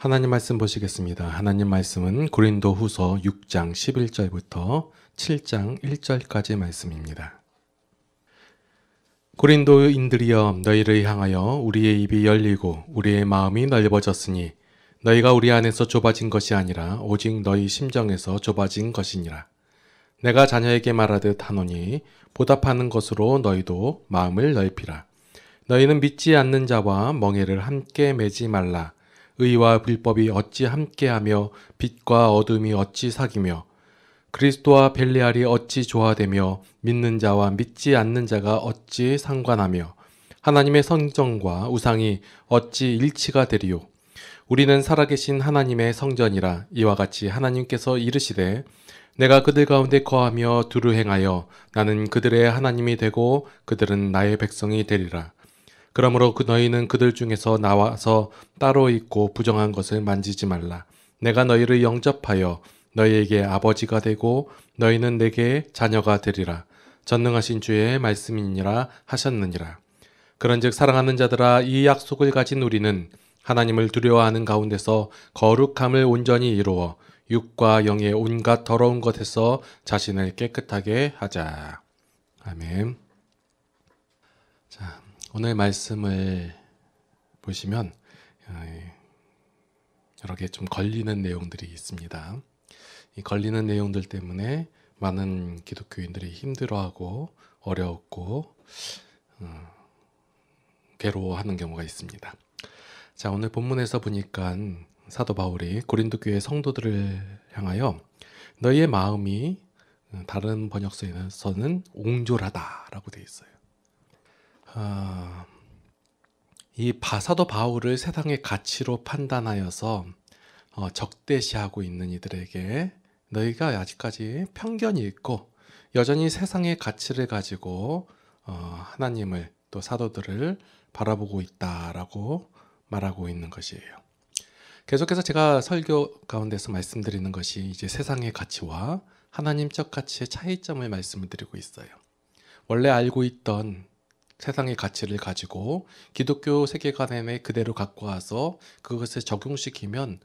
하나님 말씀 보시겠습니다. 하나님 말씀은 고린도후서 6장 11절부터 7장 1절까지 말씀입니다. 고린도인들이여, 너희를 향하여 우리의 입이 열리고 우리의 마음이 넓어졌으니 너희가 우리 안에서 좁아진 것이 아니라 오직 너희 심정에서 좁아진 것이니라. 내가 자녀에게 말하듯 하노니 보답하는 것으로 너희도 마음을 넓히라. 너희는 믿지 않는 자와 멍에를 함께 매지 말라. 의와 불법이 어찌 함께하며 빛과 어둠이 어찌 사귀며 그리스도와 벨리알이 어찌 조화되며 믿는 자와 믿지 않는 자가 어찌 상관하며 하나님의 성전과 우상이 어찌 일치가 되리요. 우리는 살아계신 하나님의 성전이라. 이와 같이 하나님께서 이르시되 내가 그들 가운데 거하며 두루 행하여 나는 그들의 하나님이 되고 그들은 나의 백성이 되리라. 그러므로 너희는 그들 중에서 나와서 따로 있고 부정한 것을 만지지 말라. 내가 너희를 영접하여 너희에게 아버지가 되고 너희는 내게 자녀가 되리라. 전능하신 주의 말씀이니라 하셨느니라. 그런즉 사랑하는 자들아, 이 약속을 가진 우리는 하나님을 두려워하는 가운데서 거룩함을 온전히 이루어 육과 영의 온갖 더러운 것에서 자신을 깨끗하게 하자. 아멘. 자, 오늘 말씀을 보시면 여러 개 좀 걸리는 내용들이 있습니다. 이 걸리는 내용들 때문에 많은 기독교인들이 힘들어하고 어려웠고 괴로워하는 경우가 있습니다. 자, 오늘 본문에서 보니까 사도 바울이 고린도 교회 성도들을 향하여 너희의 마음이, 다른 번역서에서는 옹졸하다라고 되어 있어요. 이 사도 바울을 세상의 가치로 판단하여서 적대시하고 있는 이들에게 너희가 아직까지 편견이 있고 여전히 세상의 가치를 가지고 하나님을 또 사도들을 바라보고 있다라고 말하고 있는 것이에요. 계속해서 제가 설교 가운데서 말씀드리는 것이 이제 세상의 가치와 하나님적 가치의 차이점을 말씀을 드리고 있어요. 원래 알고 있던 세상의 가치를 가지고 기독교 세계관에 그대로 갖고 와서 그것을 적용시키면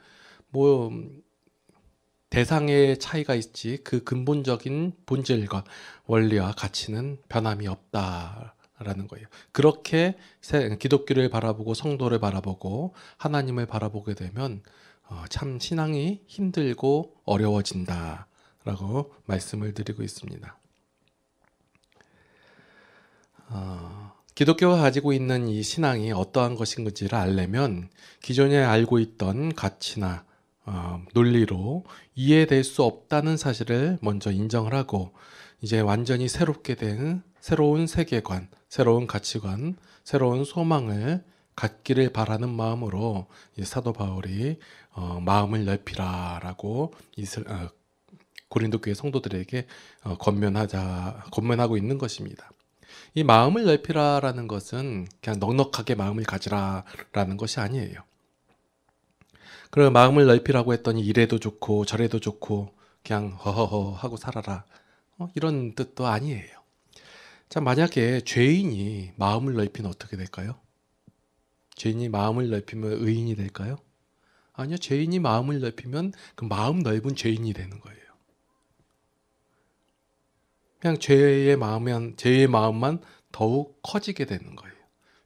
대상의 차이가 있지 그 근본적인 본질과 원리와 가치는 변함이 없다라는 거예요. 그렇게 기독교를 바라보고 성도를 바라보고 하나님을 바라보게 되면 참 신앙이 힘들고 어려워진다라고 말씀을 드리고 있습니다. 기독교가 가지고 있는 이 신앙이 어떠한 것인지를 알려면 기존에 알고 있던 가치나 논리로 이해될 수 없다는 사실을 먼저 인정을 하고 이제 완전히 새롭게 된 새로운 세계관, 새로운 가치관, 새로운 소망을 갖기를 바라는 마음으로 사도 바울이 마음을 넓히라라고 고린도 교회 성도들에게 권면하고 있는 것입니다. 이 마음을 넓히라라는 것은 그냥 넉넉하게 마음을 가지라라는 것이 아니에요. 그럼 마음을 넓히라고 했더니 이래도 좋고 저래도 좋고 그냥 허허허 하고 살아라, 이런 뜻도 아니에요. 자, 만약에 죄인이 마음을 넓히면 어떻게 될까요? 죄인이 마음을 넓히면 의인이 될까요? 아니요, 죄인이 마음을 넓히면 그 마음 넓은 죄인이 되는 거예요. 그냥 죄의 마음만 더욱 커지게 되는 거예요.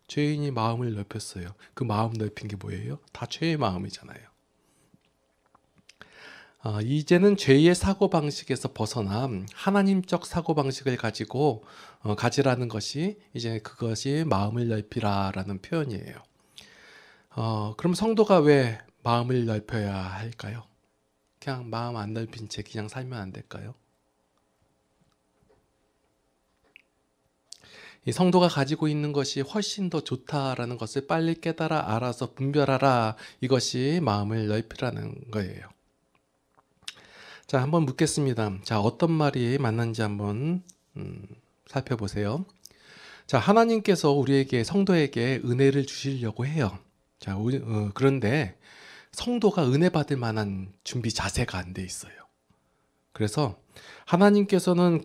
죄인이 마음을 넓혔어요. 그 마음 넓힌 게 뭐예요? 다 죄의 마음이잖아요. 이제는 죄의 사고방식에서 벗어나 하나님적 사고방식을 가지고 가지라는 것이 이제 그것이 마음을 넓히라라는 표현이에요. 그럼 성도가 왜 마음을 넓혀야 할까요? 그냥 마음 안 넓힌 채 그냥 살면 안 될까요? 이 성도가 가지고 있는 것이 훨씬 더 좋다라는 것을 빨리 깨달아 알아서 분별하라. 이것이 마음을 넓히라는 거예요. 자, 한번 묻겠습니다. 자, 어떤 말이 맞는지 한번 살펴보세요. 자, 하나님께서 우리에게 성도에게 은혜를 주시려고 해요. 자, 그런데 성도가 은혜 받을 만한 준비 자세가 안 돼 있어요. 그래서 하나님께서는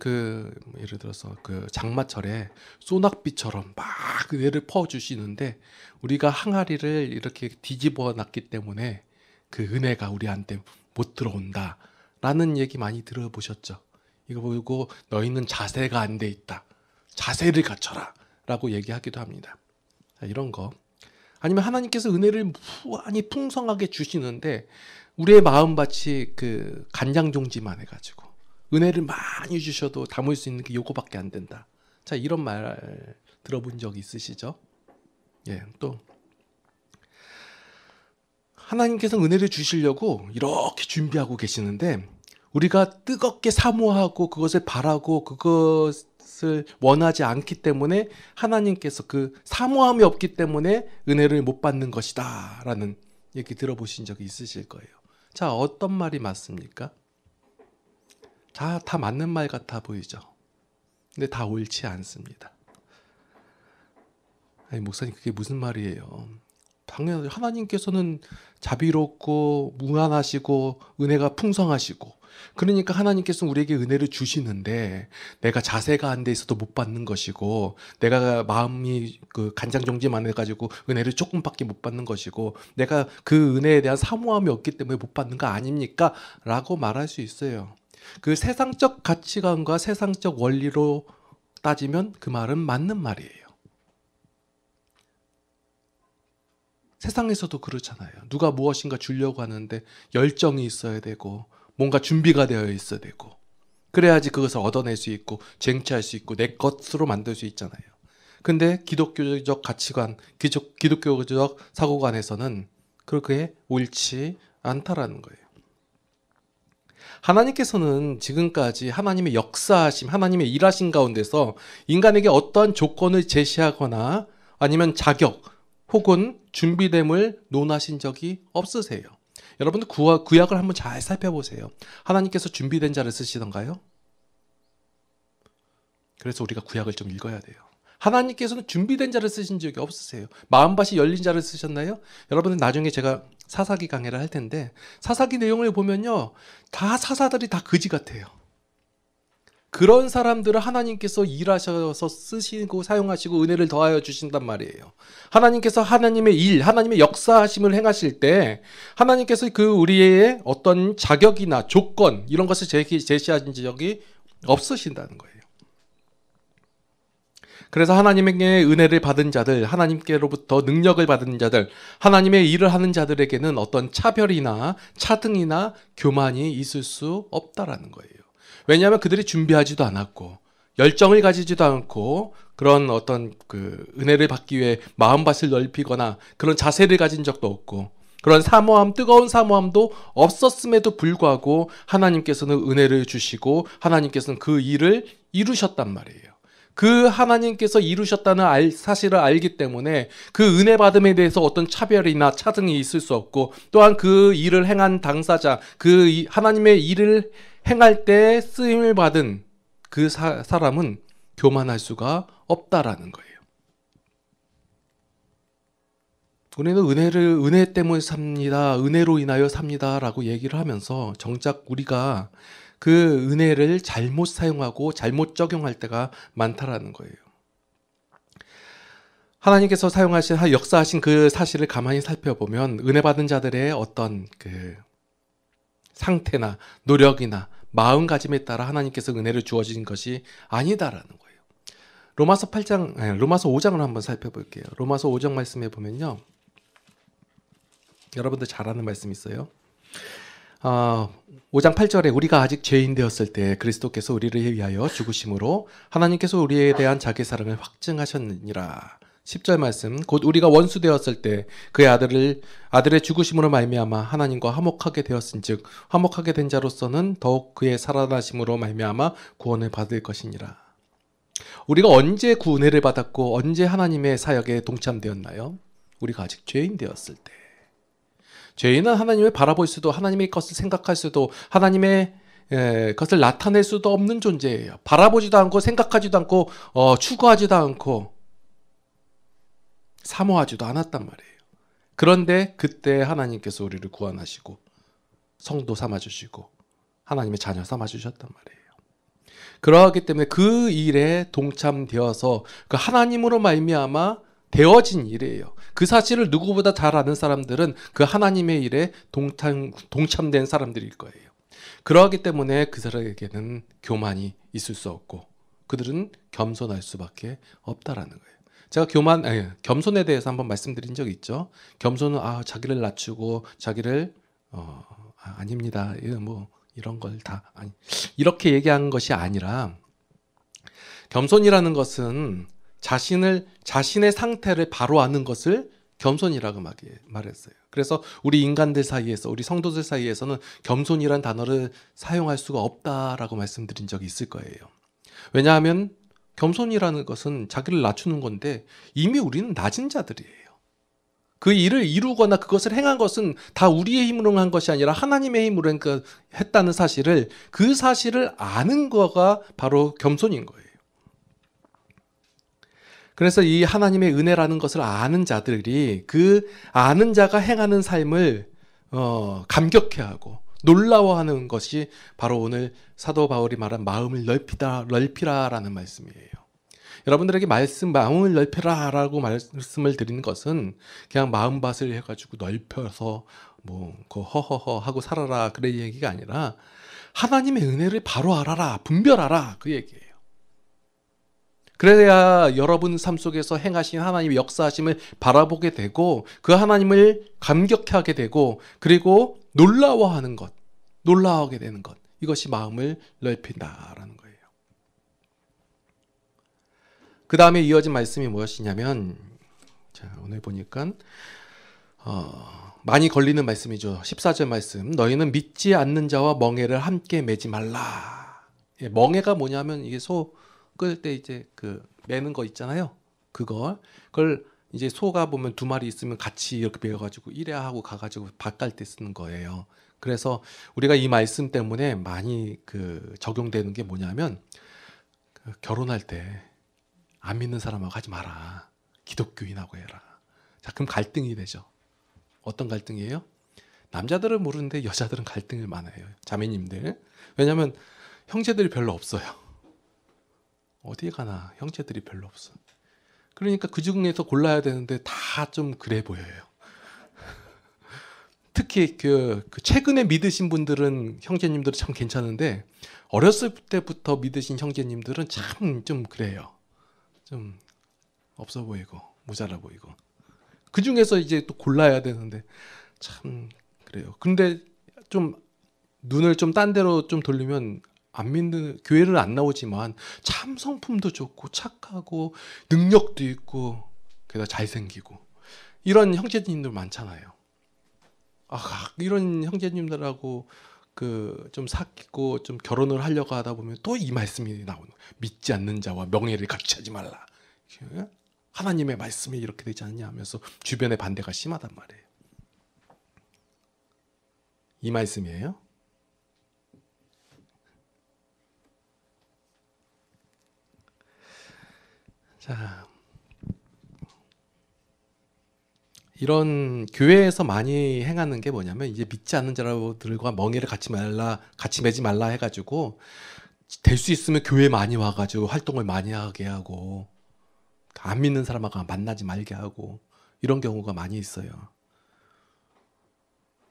예를 들어서 장마철에 소낙비처럼 막 은혜를 퍼주시는데 우리가 항아리를 이렇게 뒤집어 놨기 때문에 그 은혜가 우리한테 못 들어온다 라는 얘기 많이 들어보셨죠? 이거 보고 너희는 자세가 안 돼 있다, 자세를 갖춰라 라고 얘기하기도 합니다. 자, 이런 거. 아니면 하나님께서 은혜를 무한히 풍성하게 주시는데 우리의 마음밭이 그 간장종지만 해가지고 은혜를 많이 주셔도 담을 수 있는 게 요거밖에 안 된다. 자, 이런 말 들어본 적 있으시죠? 예, 또 하나님께서 은혜를 주시려고 이렇게 준비하고 계시는데 우리가 뜨겁게 사모하고 그것을 바라고 그것을 원하지 않기 때문에 하나님께서 그 사모함이 없기 때문에 은혜를 못 받는 것이다 라는 얘기 들어보신 적이 있으실 거예요. 자, 어떤 말이 맞습니까? 다 맞는 말 같아 보이죠? 근데 다 옳지 않습니다. 아니, 목사님 그게 무슨 말이에요? 당연히 하나님께서는 자비롭고 무한하시고 은혜가 풍성하시고 그러니까 하나님께서는 우리에게 은혜를 주시는데 내가 자세가 안 돼 있어도 못 받는 것이고 내가 마음이 그 간장종지만 해가지고 은혜를 조금밖에 못 받는 것이고 내가 그 은혜에 대한 사모함이 없기 때문에 못 받는 거 아닙니까? 라고 말할 수 있어요. 그 세상적 가치관과 세상적 원리로 따지면 그 말은 맞는 말이에요. 세상에서도 그렇잖아요. 누가 무엇인가 주려고 하는데 열정이 있어야 되고 뭔가 준비가 되어 있어야 되고 그래야지 그것을 얻어낼 수 있고 쟁취할 수 있고 내 것으로 만들 수 있잖아요. 근데 기독교적 가치관, 기독교적 사고관에서는 그렇게 옳지 않다라는 거예요. 하나님께서는 지금까지 하나님의 역사하심, 하나님의 일하신 가운데서 인간에게 어떠한 조건을 제시하거나 아니면 자격 혹은 준비됨을 논하신 적이 없으세요. 여러분들 구약을 한번 잘 살펴보세요. 하나님께서 준비된 자를 쓰시던가요? 그래서 우리가 구약을 좀 읽어야 돼요. 하나님께서는 준비된 자를 쓰신 적이 없으세요. 마음밭이 열린 자를 쓰셨나요? 여러분들 나중에 제가 사사기 강해를 할 텐데 사사기 내용을 보면요, 다 사사들이 다 거지 같아요. 그런 사람들을 하나님께서 일하셔서 쓰시고 사용하시고 은혜를 더하여 주신단 말이에요. 하나님께서 하나님의 일, 하나님의 역사하심을 행하실 때 하나님께서 그 우리의 어떤 자격이나 조건 이런 것을 제시하신 적이 없으신다는 거예요. 그래서 하나님에게 은혜를 받은 자들, 하나님께로부터 능력을 받은 자들, 하나님의 일을 하는 자들에게는 어떤 차별이나 차등이나 교만이 있을 수 없다라는 거예요. 왜냐하면 그들이 준비하지도 않았고 열정을 가지지도 않고 그런 어떤 그 은혜를 받기 위해 마음밭을 넓히거나 그런 자세를 가진 적도 없고 그런 사모함, 뜨거운 사모함도 없었음에도 불구하고 하나님께서는 은혜를 주시고 하나님께서는 그 일을 이루셨단 말이에요. 그 하나님께서 이루셨다는 사실을 알기 때문에 그 은혜 받음에 대해서 어떤 차별이나 차등이 있을 수 없고 또한 그 일을 행한 당사자, 그 하나님의 일을 행할 때 쓰임을 받은 그 사람은 교만할 수가 없다라는 거예요. 우리는 은혜 때문에 삽니다. 은혜로 인하여 삽니다라고 얘기를 하면서 정작 우리가 그 은혜를 잘못 사용하고 잘못 적용할 때가 많다라는 거예요. 하나님께서 사용하신 역사하신 그 사실을 가만히 살펴보면 은혜 받은 자들의 어떤 그 상태나 노력이나 마음가짐에 따라 하나님께서 은혜를 주어진 것이 아니다라는 거예요. 로마서 5장을 한번 살펴볼게요. 로마서 5장 말씀에 보면요, 여러분들 잘 아는 말씀 있어요. 5장 8절에 우리가 아직 죄인 되었을 때 그리스도께서 우리를 위하여 죽으심으로 하나님께서 우리에 대한 자기 사랑을 확증하셨느니라. 10절 말씀, 곧 우리가 원수 되었을 때 그의 아들의 죽으심으로 말미암아 하나님과 화목하게 되었은즉 화목하게 된 자로서는 더욱 그의 살아나심으로 말미암아 구원을 받을 것이니라. 우리가 언제 구원을 받았고 언제 하나님의 사역에 동참되었나요? 우리가 아직 죄인 되었을 때. 죄인은 하나님을 바라볼 수도 하나님의 것을 생각할 수도 하나님의 것을 나타낼 수도 없는 존재예요. 바라보지도 않고 생각하지도 않고 추구하지도 않고 사모하지도 않았단 말이에요. 그런데 그때 하나님께서 우리를 구원하시고 성도 삼아주시고 하나님의 자녀 삼아주셨단 말이에요. 그러하기 때문에 그 일에 동참되어서 그 하나님으로 말미암아 되어진 일이에요. 그 사실을 누구보다 잘 아는 사람들은 그 하나님의 일에 동참된 사람들일 거예요. 그러하기 때문에 그 사람에게는 교만이 있을 수 없고 그들은 겸손할 수밖에 없다라는 거예요. 제가 겸손에 대해서 한번 말씀드린 적이 있죠. 겸손은 자기를 낮추고 자기를 아닙니다. 뭐 이런 걸 다 이렇게 얘기한 것이 아니라 겸손이라는 것은 자신의 상태를 바로 아는 것을 겸손이라고 말했어요. 그래서 우리 인간들 사이에서, 우리 성도들 사이에서는 겸손이란 단어를 사용할 수가 없다라고 말씀드린 적이 있을 거예요. 왜냐하면 겸손이라는 것은 자기를 낮추는 건데 이미 우리는 낮은 자들이에요. 그 일을 이루거나 그것을 행한 것은 다 우리의 힘으로 한 것이 아니라 하나님의 힘으로 했다는 사실을, 그 사실을 아는 거가 바로 겸손인 거예요. 그래서 이 하나님의 은혜라는 것을 아는 자들이 그 아는 자가 행하는 삶을 감격해하고 놀라워하는 것이 바로 오늘 사도 바울이 말한 마음을 넓히라라는 말씀이에요. 여러분들에게 마음을 넓히라라고 말씀을 드리는 것은 그냥 마음밭을 해가지고 넓혀서 그 허허허 하고 살아라 그런 얘기가 아니라 하나님의 은혜를 바로 알아라, 분별하라 그 얘기예요. 그래야 여러분 삶 속에서 행하신 하나님의 역사하심을 바라보게 되고 그 하나님을 감격하게 되고 그리고 놀라워하게 되는 것, 이것이 마음을 넓힌다라는 거예요. 그 다음에 이어진 말씀이 무엇이냐면, 자, 오늘 보니까 많이 걸리는 말씀이죠. 14절 말씀. 너희는 믿지 않는 자와 멍에를 함께 매지 말라. 멍에가 뭐냐면 이게 소 끌 때 이제 그 매는 거 있잖아요. 그걸 이제 소가 보면 두 마리 있으면 같이 이렇게 매어가지고 일회하고 가가지고 밥 갈 때 쓰는 거예요. 그래서 우리가 이 말씀 때문에 많이 적용되는 게 뭐냐면 결혼할 때 안 믿는 사람하고 하지 마라. 기독교인하고 해라. 자, 그럼 갈등이 되죠. 어떤 갈등이에요? 남자들은 모르는데 여자들은 갈등이 많아요. 자매님들. 왜냐하면 형제들이 별로 없어요. 어디에 가나 형제들이 별로 없어. 그러니까 그 중에서 골라야 되는데 다 좀 그래 보여요. 특히 그 최근에 믿으신 분들은 형제님들은 참 괜찮은데 어렸을 때부터 믿으신 형제님들은 참 좀 그래요. 좀 없어 보이고 모자라 보이고. 그 중에서 이제 또 골라야 되는데 참 그래요. 근데 좀 눈을 좀 딴 데로 좀 돌리면 안 믿는, 교회를 안 나오지만 참 성품도 좋고 착하고 능력도 있고 게다가 잘생기고 이런 형제님들 많잖아요. 이런 형제님들하고 좀 사귀고 좀 결혼을 하려고 하다 보면 또 이 말씀이 나오는 거예요. 믿지 않는 자와 명예를 같이 하지 말라. 하나님의 말씀이 이렇게 되지 않냐 하면서 주변의 반대가 심하단 말이에요. 이 말씀이에요. 자, 이런 교회에서 많이 행하는 게 뭐냐면 이제 믿지 않는 자들과 멍에를 같이 매지 말라 해가지고 될 수 있으면 교회 많이 와가지고 활동을 많이 하게 하고 안 믿는 사람하고 만나지 말게 하고 이런 경우가 많이 있어요.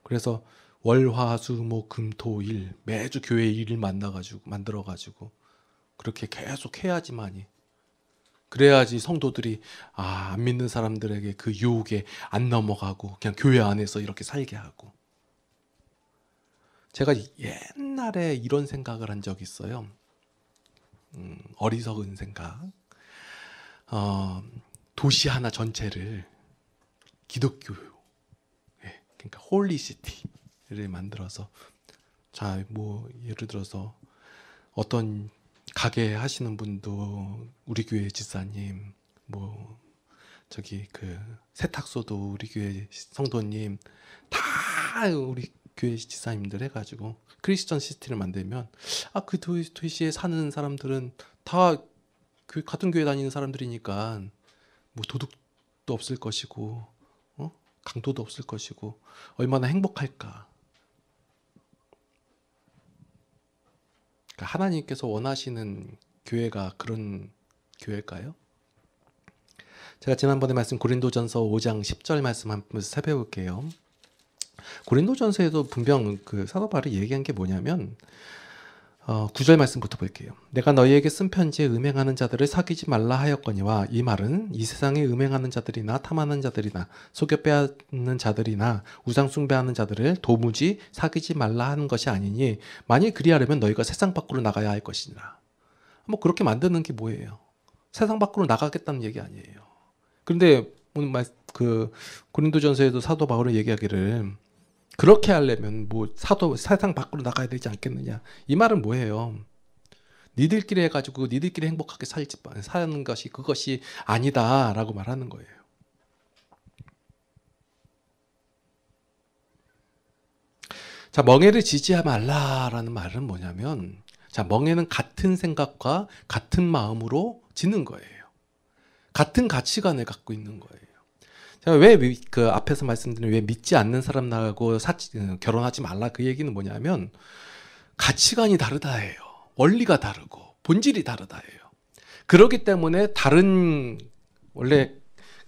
그래서 월, 화, 수, 목, 금, 토, 일 매주 교회 일을 만들어가지고 그렇게 계속 해야지만이, 그래야지 성도들이 안 믿는 사람들에게 그 유혹에 안 넘어가고 그냥 교회 안에서 이렇게 살게 하고. 제가 옛날에 이런 생각을 한 적이 있어요. 어리석은 생각. 도시 하나 전체를 기독교, 그러니까 홀리시티를 만들어서, 자, 예를 들어서 어떤 가게 하시는 분도 우리 교회 집사님, 세탁소도 우리 교회 성도님, 다 우리 교회 집사님들 해가지고 크리스천 시티를 만들면 그 도시에 사는 사람들은 다 같은 교회 다니는 사람들이니까 도둑도 없을 것이고 강도도 없을 것이고 얼마나 행복할까. 하나님께서 원하시는 교회가 그런 교회일까요? 제가 지난번에 말씀 고린도전서 5장 10절 말씀 한번 살펴볼게요. 고린도전서에도 분명 그 사도 바울이 얘기한 게 뭐냐면 9절 말씀부터 볼게요. 내가 너희에게 쓴 편지에 음행하는 자들을 사귀지 말라 하였거니와 이 말은 이 세상에 음행하는 자들이나 탐하는 자들이나 속여 빼앗는 자들이나 우상 숭배하는 자들을 도무지 사귀지 말라 하는 것이 아니니 만일 그리하려면 너희가 세상 밖으로 나가야 할 것이니라. 뭐 그렇게 만드는 게 뭐예요? 세상 밖으로 나가겠다는 얘기 아니에요. 그런데 오늘 그 고린도전서에도 사도 바울은 얘기하기를 그렇게 하려면 뭐 세상 밖으로 나가야 되지 않겠느냐. 이 말은 뭐예요? 니들끼리 해가지고 니들끼리 행복하게 사는 것이 그것이 아니다라고 말하는 거예요. 자, 멍에를 지지 말라라는 말은 뭐냐면, 자, 멍에는 같은 생각과 같은 마음으로 지는 거예요. 같은 가치관을 갖고 있는 거예요. 제가 왜 그 앞에서 말씀드린 왜 믿지 않는 사람하고 결혼하지 말라 그 얘기는 뭐냐면 가치관이 다르다예요. 원리가 다르고 본질이 다르다예요. 그렇기 때문에 원래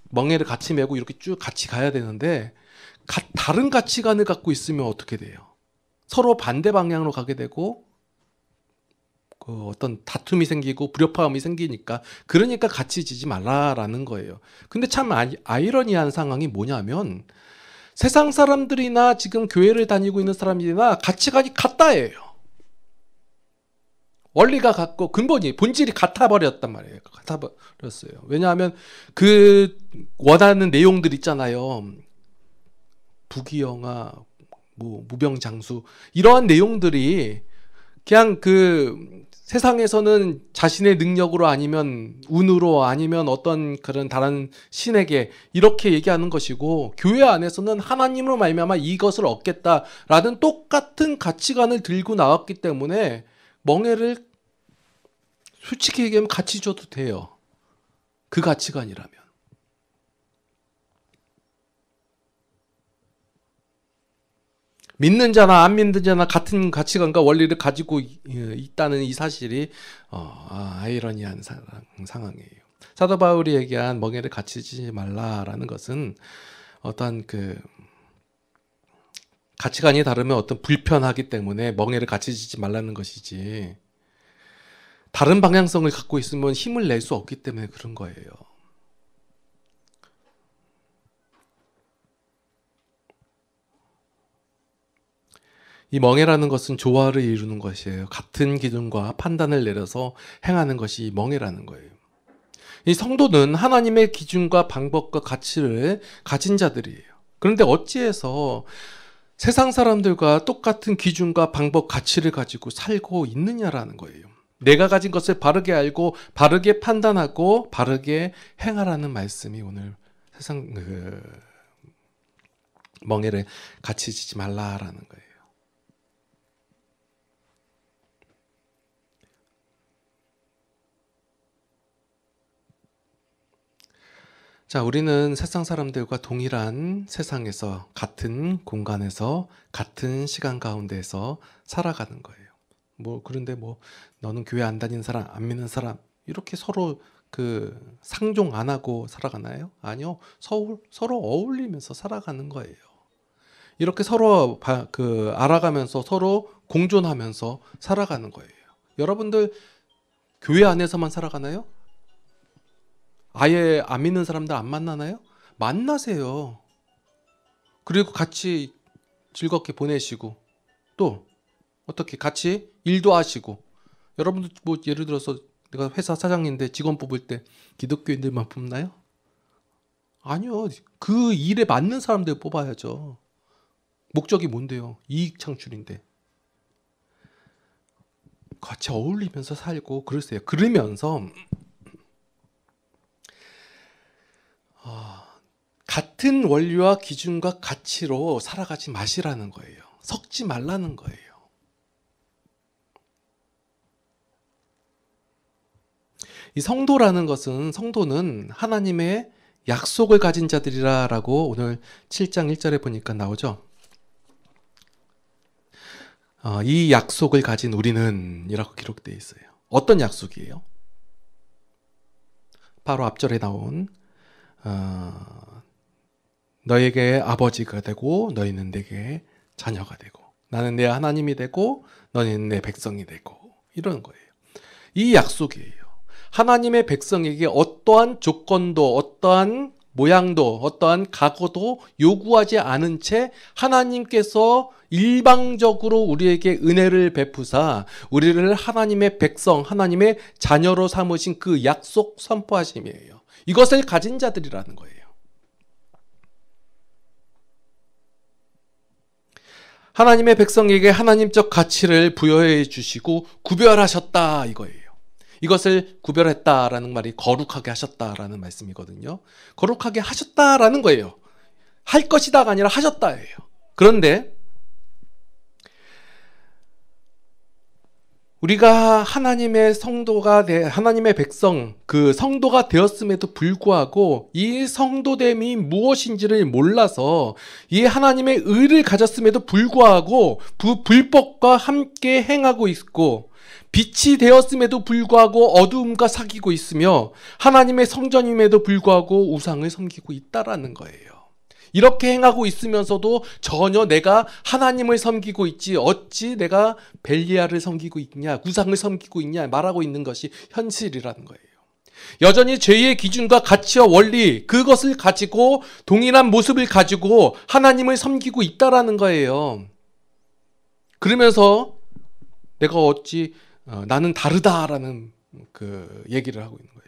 멍에를 같이 메고 이렇게 쭉 같이 가야 되는데 다른 가치관을 갖고 있으면 어떻게 돼요? 서로 반대 방향으로 가게 되고 그 어떤 다툼이 생기고 불협화음이 생기니까 그러니까 같이 지지 말라라는 거예요. 근데 참 아이러니한 상황이 뭐냐면 세상 사람들이나 지금 교회를 다니고 있는 사람들이나 가치관이 같다예요. 원리가 같고 본질이 같아버렸단 말이에요. 같아버렸어요. 왜냐하면 그 원하는 내용들 있잖아요. 부귀영화, 뭐 무병장수 이러한 내용들이 그냥 그 세상에서는 자신의 능력으로 아니면 운으로 아니면 어떤 그런 다른 신에게 이렇게 얘기하는 것이고 교회 안에서는 하나님으로 말미암아 이것을 얻겠다라는 똑같은 가치관을 들고 나왔기 때문에 멍에를 솔직히 얘기하면 같이 줘도 돼요. 그 가치관이라면. 믿는 자나 안 믿는 자나 같은 가치관과 원리를 가지고 있다는 이 사실이 아이러니한 상황이에요. 사도 바울이 얘기한 멍에를 같이 지지 말라라는 것은 어떤 그 가치관이 다르면 어떤 불편하기 때문에 멍에를 같이 지지 말라는 것이지 다른 방향성을 갖고 있으면 힘을 낼 수 없기 때문에 그런 거예요. 이 멍에라는 것은 조화를 이루는 것이에요. 같은 기준과 판단을 내려서 행하는 것이 멍에라는 거예요. 이 성도는 하나님의 기준과 방법과 가치를 가진 자들이에요. 그런데 어찌해서 세상 사람들과 똑같은 기준과 방법, 가치를 가지고 살고 있느냐라는 거예요. 내가 가진 것을 바르게 알고 바르게 판단하고 바르게 행하라는 말씀이 오늘 세상 멍에를 같이 지지 말라라는 거예요. 자, 우리는 세상 사람들과 동일한 세상에서 같은 공간에서 같은 시간 가운데에서 살아가는 거예요. 그런데 너는 교회 안 다니는 사람, 안 믿는 사람 이렇게 서로 그 상종 안 하고 살아가나요? 아니요. 서로 어울리면서 살아가는 거예요. 이렇게 서로 알아가면서 서로 공존하면서 살아가는 거예요. 여러분들 교회 안에서만 살아가나요? 아예 안 믿는 사람들 안 만나나요? 만나세요. 그리고 같이 즐겁게 보내시고 또 어떻게 같이 일도 하시고 여러분들 예를 들어서 내가 회사 사장인데 직원 뽑을 때 기독교인들만 뽑나요? 아니요. 그 일에 맞는 사람들 뽑아야죠. 목적이 뭔데요? 이익 창출인데. 같이 어울리면서 살고 그러세요. 그러면서 같은 원리와 기준과 가치로 살아가지 마시라는 거예요. 섞지 말라는 거예요. 이 성도는 하나님의 약속을 가진 자들이라고 오늘 7장 1절에 보니까 나오죠. 이 약속을 가진 우리는 이라고 기록되어 있어요. 어떤 약속이에요? 바로 앞절에 나온 너에게 아버지가 되고 너희는 내게 자녀가 되고 나는 내 하나님이 되고 너희는 내 백성이 되고 이런 거예요. 이 약속이에요. 하나님의 백성에게 어떠한 조건도 어떠한 모양도 어떠한 각오도 요구하지 않은 채 하나님께서 일방적으로 우리에게 은혜를 베푸사 우리를 하나님의 백성, 하나님의 자녀로 삼으신 그 약속 선포하심이에요. 이것을 가진 자들이라는 거예요. 하나님의 백성에게 하나님적 가치를 부여해 주시고 구별하셨다 이거예요. 이것을 구별했다라는 말이 거룩하게 하셨다라는 말씀이거든요. 거룩하게 하셨다라는 거예요. 할 것이다가 아니라 하셨다예요. 그런데 우리가 하나님의 성도가 하나님의 백성, 그 성도가 되었음에도 불구하고 이 성도됨이 무엇인지를 몰라서 이 하나님의 의를 가졌음에도 불구하고 불법과 함께 행하고 있고 빛이 되었음에도 불구하고 어두움과 사귀고 있으며 하나님의 성전임에도 불구하고 우상을 섬기고 있다라는 거예요. 이렇게 행하고 있으면서도 전혀 내가 하나님을 섬기고 있지 어찌 내가 벨리알을 섬기고 있냐, 우상을 섬기고 있냐 말하고 있는 것이 현실이라는 거예요. 여전히 죄의 기준과 가치와 원리 그것을 가지고 동일한 모습을 가지고 하나님을 섬기고 있다라는 거예요. 그러면서 내가 어찌 나는 다르다라는 그 얘기를 하고 있는 거예요.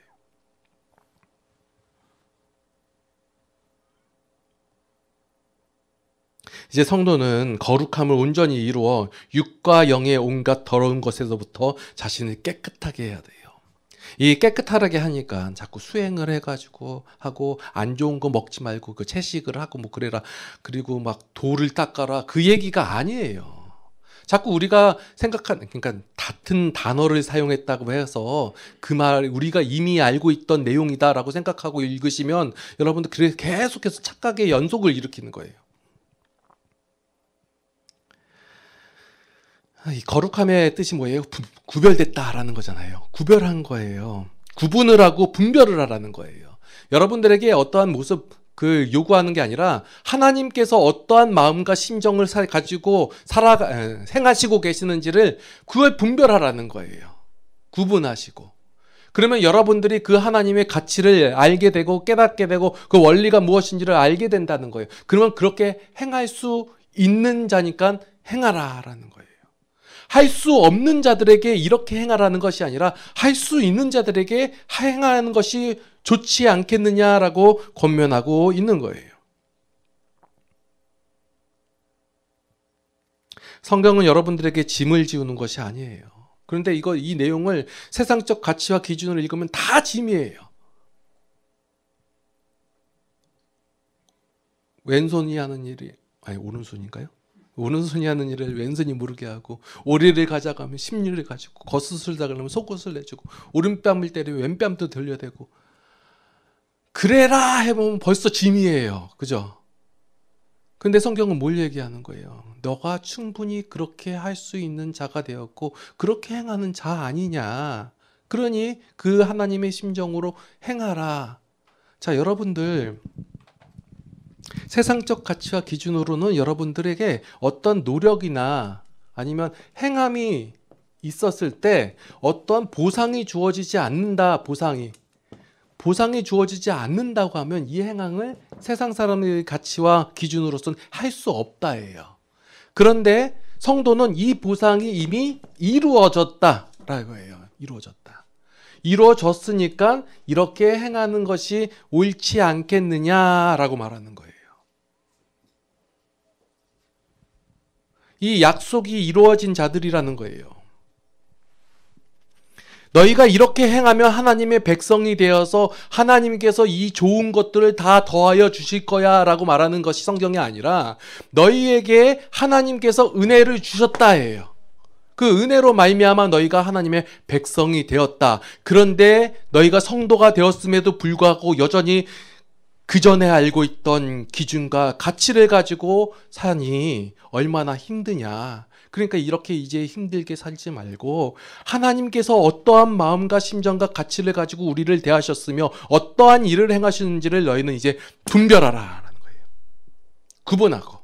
이제 성도는 거룩함을 온전히 이루어 육과 영의 온갖 더러운 것에서부터 자신을 깨끗하게 해야 돼요. 이 깨끗하게 하니까 자꾸 수행을 해가지고 하고 안 좋은 거 먹지 말고 그 채식을 하고 뭐 그래라 그리고 막 돌을 닦아라 그 얘기가 아니에요. 자꾸 우리가 생각하는 그러니까 같은 단어를 사용했다고 해서 그 말 우리가 이미 알고 있던 내용이다라고 생각하고 읽으시면 여러분들 그래서 계속해서 착각의 연속을 일으키는 거예요. 이 거룩함의 뜻이 뭐예요? 구별됐다라는 거잖아요. 구별한 거예요. 구분을 하고 분별을 하라는 거예요. 여러분들에게 어떠한 모습 요구하는 게 아니라 하나님께서 어떠한 마음과 심정을 가지고 행하시고 계시는지를 그걸 분별하라는 거예요. 구분하시고. 그러면 여러분들이 그 하나님의 가치를 알게 되고 깨닫게 되고 그 원리가 무엇인지를 알게 된다는 거예요. 그러면 그렇게 행할 수 있는 자니까 행하라라는 거예요. 할 수 없는 자들에게 이렇게 행하라는 것이 아니라 할 수 있는 자들에게 행하는 것이 좋지 않겠느냐라고 권면하고 있는 거예요. 성경은 여러분들에게 짐을 지우는 것이 아니에요. 그런데 이 내용을 세상적 가치와 기준으로 읽으면 다 짐이에요. 왼손이 하는 일이 오른손인가요? 오른손이 하는 일을 왼손이 모르게 하고 오리를 가져가면 심리를 가지고 겉옷을 달라면 속옷을 내주고 오른뺨을 때리면 왼뺨도 돌려대고 그래라 해보면 벌써 짐이에요. 그죠? 근데 성경은 뭘 얘기하는 거예요? 너가 충분히 그렇게 할 수 있는 자가 되었고 그렇게 행하는 자 아니냐. 그러니 그 하나님의 심정으로 행하라. 자, 여러분들 세상적 가치와 기준으로는 여러분들에게 어떤 노력이나 아니면 행함이 있었을 때 어떤 보상이 주어지지 않는다. 보상이 주어지지 않는다고 하면 이 행함을 세상 사람의 가치와 기준으로서는 할 수 없다예요. 그런데 성도는 이 보상이 이미 이루어졌다라고 해요. 이루어졌으니까 이렇게 행하는 것이 옳지 않겠느냐라고 말하는 거예요. 이 약속이 이루어진 자들이라는 거예요. 너희가 이렇게 행하면 하나님의 백성이 되어서 하나님께서 이 좋은 것들을 다 더하여 주실 거야 라고 말하는 것이 성경이 아니라 너희에게 하나님께서 은혜를 주셨다예요. 그 은혜로 말미암아 너희가 하나님의 백성이 되었다. 그런데 너희가 성도가 되었음에도 불구하고 여전히 그 전에 알고 있던 기준과 가치를 가지고 사니 얼마나 힘드냐. 그러니까 이렇게 이제 힘들게 살지 말고 하나님께서 어떠한 마음과 심정과 가치를 가지고 우리를 대하셨으며 어떠한 일을 행하시는지를 너희는 이제 분별하라라는 거예요. 구분하고.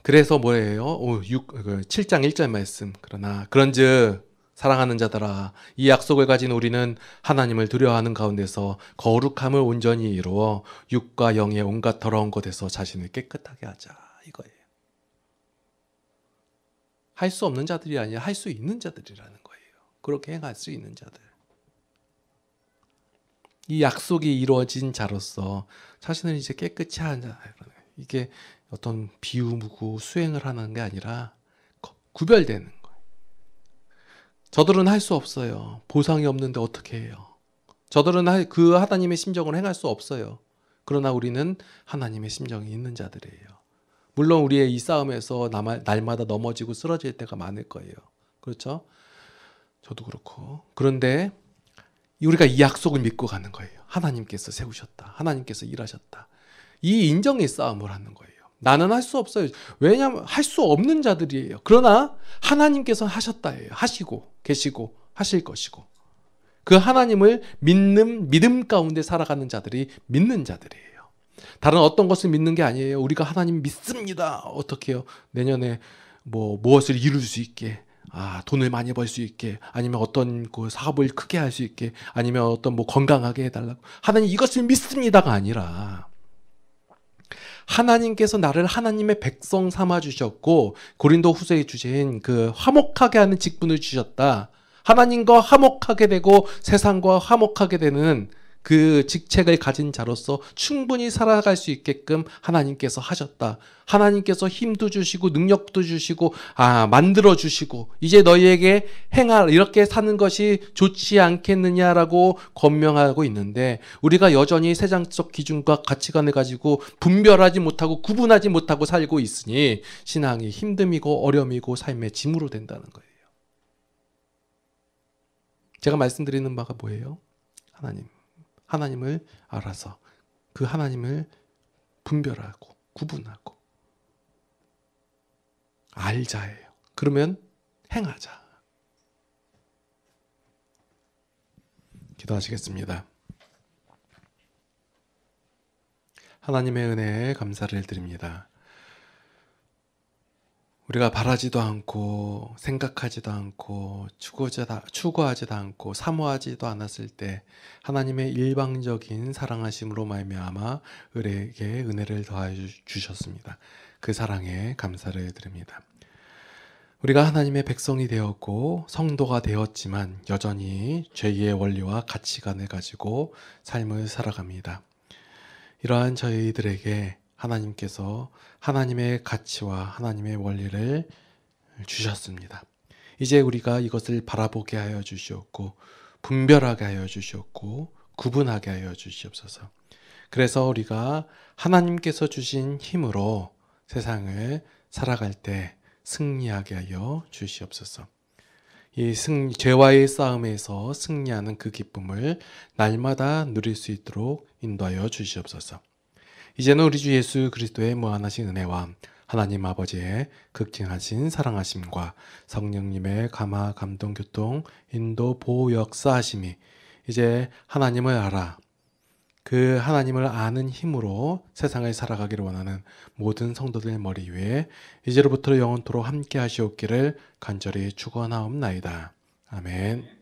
그래서 뭐예요? 7장 1절 말씀. 그러나 그런즉 사랑하는 자들아 이 약속을 가진 우리는 하나님을 두려워하는 가운데서 거룩함을 온전히 이루어 육과 영의 온갖 더러운 것에서 자신을 깨끗하게 하자. 이거예요. 할 수 없는 자들이 아니라 할 수 있는 자들이라는 거예요. 그렇게 행할 수 있는 자들. 이 약속이 이루어진 자로서 자신을 이제 깨끗이 하자. 이게 어떤 비우고 수행을 하는 게 아니라 구별되는 거예요. 저들은 할 수 없어요. 보상이 없는데 어떻게 해요? 저들은 그 하나님의 심정을 행할 수 없어요. 그러나 우리는 하나님의 심정이 있는 자들이에요. 물론 우리의 이 싸움에서 날마다 넘어지고 쓰러질 때가 많을 거예요. 그렇죠? 저도 그렇고. 그런데 우리가 이 약속을 믿고 가는 거예요. 하나님께서 세우셨다. 하나님께서 일하셨다. 이 인정의 싸움을 하는 거예요. 나는 할 수 없어요. 왜냐하면 할 수 없는 자들이에요. 그러나 하나님께서 하셨다예요. 하시고 계시고 하실 것이고 그 하나님을 믿음 가운데 살아가는 자들이 믿는 자들이에요. 다른 어떤 것을 믿는 게 아니에요. 우리가 하나님 믿습니다. 어떻게 해요? 내년에 무엇을 이룰 수 있게, 돈을 많이 벌 수 있게, 아니면 어떤 그 사업을 크게 할 수 있게, 아니면 어떤 건강하게 해달라고. 하나님 이것을 믿습니다가 아니라 하나님께서 나를 하나님의 백성 삼아 주셨고 고린도 후서의 주제인 그 화목하게 하는 직분을 주셨다. 하나님과 화목하게 되고 세상과 화목하게 되는 그 직책을 가진 자로서 충분히 살아갈 수 있게끔 하나님께서 하셨다. 하나님께서 힘도 주시고 능력도 주시고 만들어 주시고 이제 너희에게 이렇게 사는 것이 좋지 않겠느냐라고 권명하고 있는데 우리가 여전히 세상적 기준과 가치관을 가지고 분별하지 못하고 구분하지 못하고 살고 있으니 신앙이 힘듦이고 어려움이고 삶의 짐으로 된다는 거예요. 제가 말씀드리는 바가 뭐예요? 하나님을 알아서 그 하나님을 분별하고 구분하고 알자예요. 그러면 행하자. 기도하시겠습니다. 하나님의 은혜에 감사를 드립니다. 우리가 바라지도 않고 생각하지도 않고 추구하지도 않고 사모하지도 않았을 때 하나님의 일방적인 사랑하심으로 말미암아 우리에게 은혜를 더하여 주셨습니다. 그 사랑에 감사를 드립니다. 우리가 하나님의 백성이 되었고 성도가 되었지만 여전히 죄의 원리와 가치관을 가지고 삶을 살아갑니다. 이러한 저희들에게 하나님께서 하나님의 가치와 하나님의 원리를 주셨습니다. 이제 우리가 이것을 바라보게 하여 주시옵고 분별하게 하여 주시옵고 구분하게 하여 주시옵소서. 그래서 우리가 하나님께서 주신 힘으로 세상을 살아갈 때 승리하게 하여 주시옵소서. 이 죄와의 싸움에서 승리하는 그 기쁨을 날마다 누릴 수 있도록 인도하여 주시옵소서. 이제는 우리 주 예수 그리스도의 무한하신 은혜와 하나님 아버지의 극진하신 사랑하심과 성령님의 감화, 감동, 교통, 인도, 보호, 역사하심이 이제 하나님을 알아 그 하나님을 아는 힘으로 세상을 살아가기를 원하는 모든 성도들 머리 위에 이제로부터 영원토록 함께 하시옵기를 간절히 축원하옵나이다. 아멘.